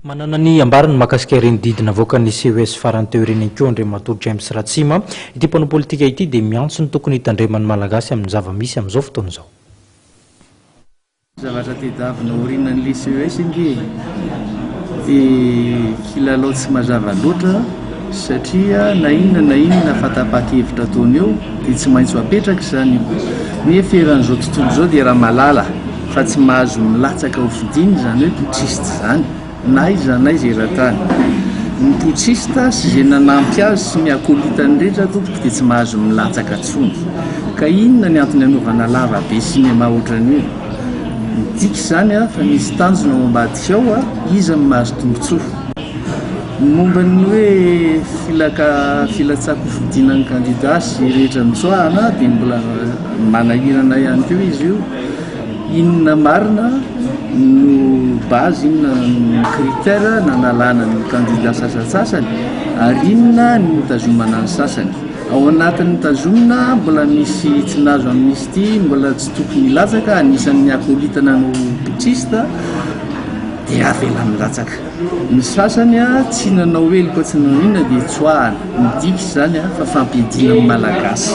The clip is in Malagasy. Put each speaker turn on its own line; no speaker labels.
Manana ny ambarany mahakasika ireny didina avoakan'ny CES farany teo ireny koa Andriamatoa James Ratsima ity mpanao politika ity dia miantso ny tokony hitandreman'ny malagasy amin'ny zava-misy amin'izao fotoana izao.
Zavatra tedavina orinan'le CES inge dia kilalao tsy mazava loatra satria na inona fatapakevitra ataony eo dia tsy maintsy apetraka izany io. Nefa eran'izao tontolo izao dia raha malala fa tsy mahazo milatsaka ho fidiny izany hoe potsista izany na iza eran-tany. Ny potsista sy izay nanampy azy sy miakolitany rehetra tompoko dia tsy mahazo milatsaka intsony. Ka inona ny antony anaovana lavabe sinema ohatran'io? Midika izany fa misy tanjona ao ambadika ao iza ny mahazo tombotsoa. Momba ny hoe filatsako fidinan'ny kandida sy rehetra mitsoahana dia mbola manahirana ihany koa izy io. Inona marina no base, inona ny critère nanalana ny kandida sasasasany ary inona ny mitazomana ny sasany. Ao anatin'ny tazomina mbola misy tsy nazo amin'izy ity, mbola tsy tokony hilatsaka, anisan'ny akolitana no potsista dia avela milatsaka. Ny sasany tsy nanao heloka tsy nanao inona dia tsoahana. Midika izany fa fampiadiana amin'ny malagasy.